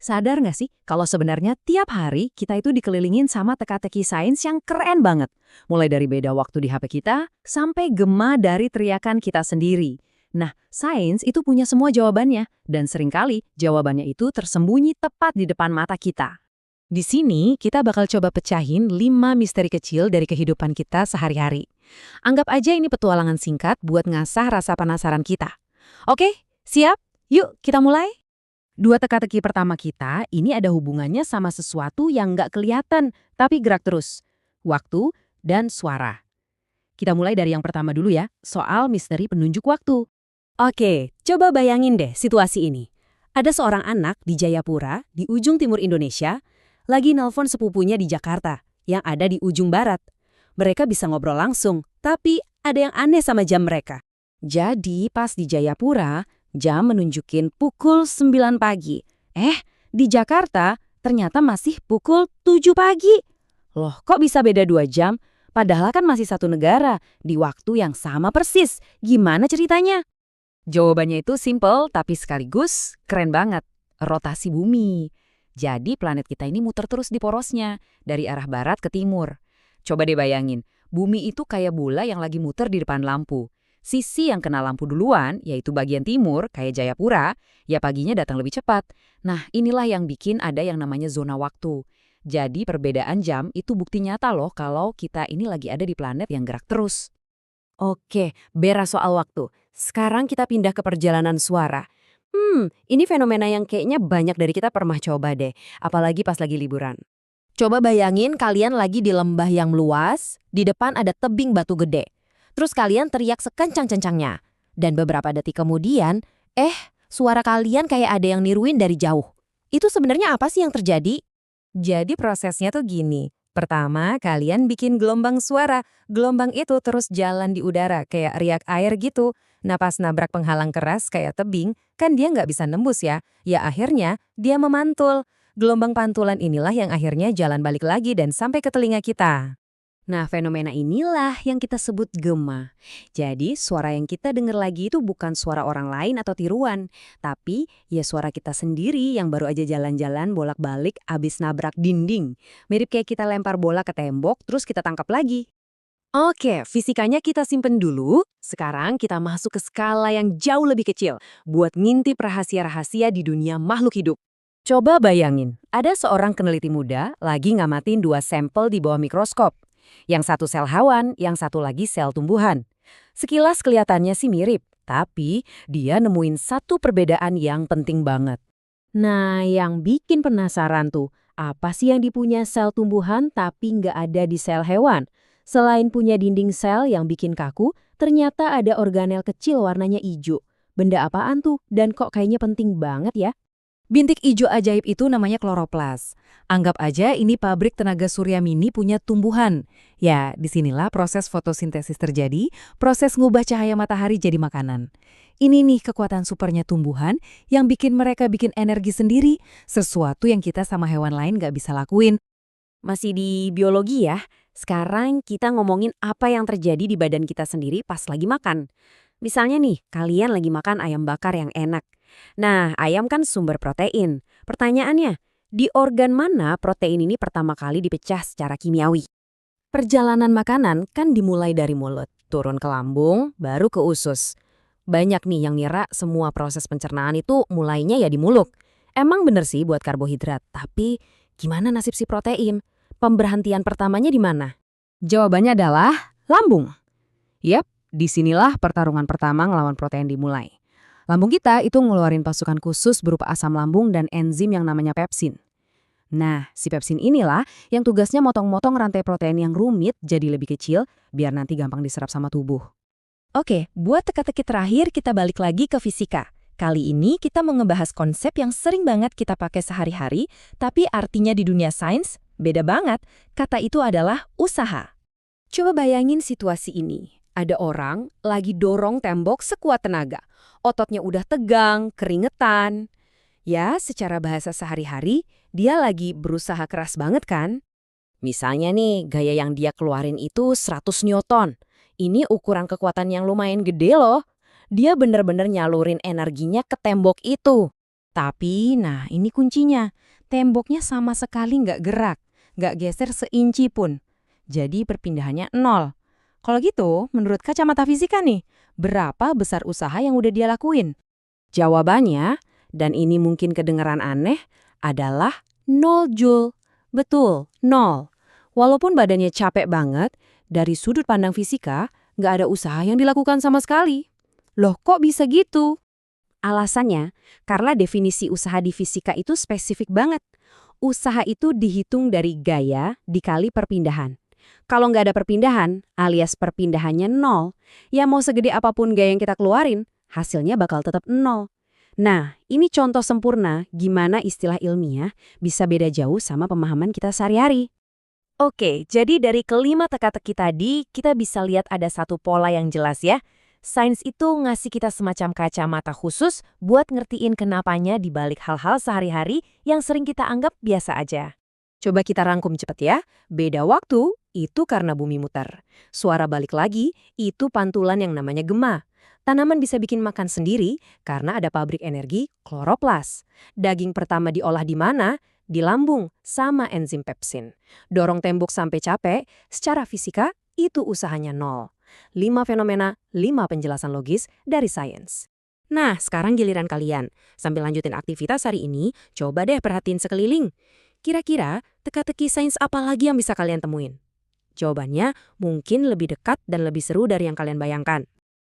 Sadar nggak sih kalau sebenarnya tiap hari kita itu dikelilingin sama teka-teki sains yang keren banget. Mulai dari beda waktu di HP kita, sampai gema dari teriakan kita sendiri. Nah, sains itu punya semua jawabannya, dan seringkali jawabannya itu tersembunyi tepat di depan mata kita. Di sini, kita bakal coba pecahin 5 misteri kecil dari kehidupan kita sehari-hari. Anggap aja ini petualangan singkat buat ngasah rasa penasaran kita. Oke, siap? Yuk, kita mulai. Dua teka-teki pertama kita, ini ada hubungannya sama sesuatu yang nggak kelihatan, tapi gerak terus. Waktu dan suara. Kita mulai dari yang pertama dulu ya, soal misteri penunjuk waktu. Oke, coba bayangin deh situasi ini. Ada seorang anak di Jayapura, di ujung timur Indonesia, lagi nelpon sepupunya di Jakarta, yang ada di ujung barat. Mereka bisa ngobrol langsung, tapi ada yang aneh sama jam mereka. Jadi pas di Jayapura, jam menunjukin pukul 9 pagi. Di Jakarta ternyata masih pukul 7 pagi. Loh, kok bisa beda 2 jam? Padahal kan masih satu negara, di waktu yang sama persis. Gimana ceritanya? Jawabannya itu simple tapi sekaligus keren banget. Rotasi bumi. Jadi planet kita ini muter terus di porosnya, dari arah barat ke timur. Coba deh bayangin, bumi itu kayak bola yang lagi muter di depan lampu. Sisi yang kena lampu duluan, yaitu bagian timur, kayak Jayapura, ya paginya datang lebih cepat. Nah, inilah yang bikin ada yang namanya zona waktu. Jadi perbedaan jam itu bukti nyata loh kalau kita ini lagi ada di planet yang gerak terus. Oke, beres soal waktu. Sekarang kita pindah ke perjalanan suara. Ini fenomena yang kayaknya banyak dari kita pernah coba deh, apalagi pas lagi liburan. Coba bayangin kalian lagi di lembah yang luas, di depan ada tebing batu gede. Terus kalian teriak sekencang-kencangnya. Dan beberapa detik kemudian, suara kalian kayak ada yang niruin dari jauh. Itu sebenarnya apa sih yang terjadi? Jadi prosesnya tuh gini. Pertama, kalian bikin gelombang suara. Gelombang itu terus jalan di udara, kayak riak air gitu. Nah pas nabrak penghalang keras kayak tebing, kan dia nggak bisa nembus ya. Ya akhirnya, dia memantul. Gelombang pantulan inilah yang akhirnya jalan balik lagi dan sampai ke telinga kita. Nah, fenomena inilah yang kita sebut gema. Jadi, suara yang kita dengar lagi itu bukan suara orang lain atau tiruan, tapi ya suara kita sendiri yang baru aja jalan-jalan bolak-balik abis nabrak dinding. Mirip kayak kita lempar bola ke tembok, terus kita tangkap lagi. Oke, fisikanya kita simpen dulu. Sekarang kita masuk ke skala yang jauh lebih kecil, buat ngintip rahasia-rahasia di dunia makhluk hidup. Coba bayangin, ada seorang peneliti muda lagi ngamatin 2 sampel di bawah mikroskop. Yang satu sel hewan, yang satu lagi sel tumbuhan. Sekilas kelihatannya sih mirip, tapi dia nemuin satu perbedaan yang penting banget. Nah, yang bikin penasaran tuh, apa sih yang dipunya sel tumbuhan tapi nggak ada di sel hewan? Selain punya dinding sel yang bikin kaku, ternyata ada organel kecil warnanya hijau. Benda apaan tuh? Dan kok kayaknya penting banget ya? Bintik ijo ajaib itu namanya kloroplas. Anggap aja ini pabrik tenaga surya mini punya tumbuhan. Ya, disinilah proses fotosintesis terjadi, proses ngubah cahaya matahari jadi makanan. Ini nih kekuatan supernya tumbuhan yang bikin mereka bikin energi sendiri, sesuatu yang kita sama hewan lain gak bisa lakuin. Masih di biologi ya, sekarang kita ngomongin apa yang terjadi di badan kita sendiri pas lagi makan. Misalnya nih, kalian lagi makan ayam bakar yang enak. Nah, ayam kan sumber protein. Pertanyaannya, di organ mana protein ini pertama kali dipecah secara kimiawi? Perjalanan makanan kan dimulai dari mulut, turun ke lambung, baru ke usus. Banyak nih yang ngira semua proses pencernaan itu mulainya ya di mulut. Emang bener sih buat karbohidrat, tapi gimana nasib si protein? Pemberhentian pertamanya di mana? Jawabannya adalah lambung. Yap, disinilah pertarungan pertama ngelawan protein dimulai. Lambung kita itu ngeluarin pasukan khusus berupa asam lambung dan enzim yang namanya pepsin. Nah, si pepsin inilah yang tugasnya motong-motong rantai protein yang rumit jadi lebih kecil biar nanti gampang diserap sama tubuh. Oke, buat teka-teki terakhir kita balik lagi ke fisika. Kali ini kita mau ngebahas konsep yang sering banget kita pakai sehari-hari, tapi artinya di dunia sains beda banget. Kata itu adalah usaha. Coba bayangin situasi ini. Ada orang lagi dorong tembok sekuat tenaga. Ototnya udah tegang, keringetan. Ya, secara bahasa sehari-hari, dia lagi berusaha keras banget kan? Misalnya nih, gaya yang dia keluarin itu 100 Newton. Ini ukuran kekuatan yang lumayan gede loh. Dia bener-bener nyalurin energinya ke tembok itu. Tapi, nah ini kuncinya. Temboknya sama sekali nggak gerak, nggak geser seinci pun. Jadi perpindahannya nol. Kalau gitu, menurut kacamata fisika nih, berapa besar usaha yang udah dia lakuin? Jawabannya, dan ini mungkin kedengeran aneh, adalah 0 joule. Betul, 0. Walaupun badannya capek banget, dari sudut pandang fisika, nggak ada usaha yang dilakukan sama sekali. Loh, kok bisa gitu? Alasannya, karena definisi usaha di fisika itu spesifik banget. Usaha itu dihitung dari gaya dikali perpindahan. Kalau nggak ada perpindahan, alias perpindahannya nol, ya mau segede apapun gaya yang kita keluarin, hasilnya bakal tetap nol. Nah, ini contoh sempurna gimana istilah ilmiah bisa beda jauh sama pemahaman kita sehari-hari. Oke, jadi dari kelima teka-teki tadi, kita bisa lihat ada satu pola yang jelas ya. Sains itu ngasih kita semacam kacamata khusus buat ngertiin kenapanya di balik hal-hal sehari-hari yang sering kita anggap biasa aja. Coba kita rangkum cepet ya. Beda waktu, itu karena bumi muter. Suara balik lagi, itu pantulan yang namanya gema. Tanaman bisa bikin makan sendiri karena ada pabrik energi kloroplas. Daging pertama diolah di mana? Di lambung, sama enzim pepsin. Dorong tembok sampai capek, secara fisika itu usahanya nol. 5 fenomena, 5 penjelasan logis dari sains. Nah, sekarang giliran kalian. Sambil lanjutin aktivitas hari ini, coba deh perhatiin sekeliling. Kira-kira teka-teki sains apa lagi yang bisa kalian temuin? Jawabannya mungkin lebih dekat dan lebih seru dari yang kalian bayangkan.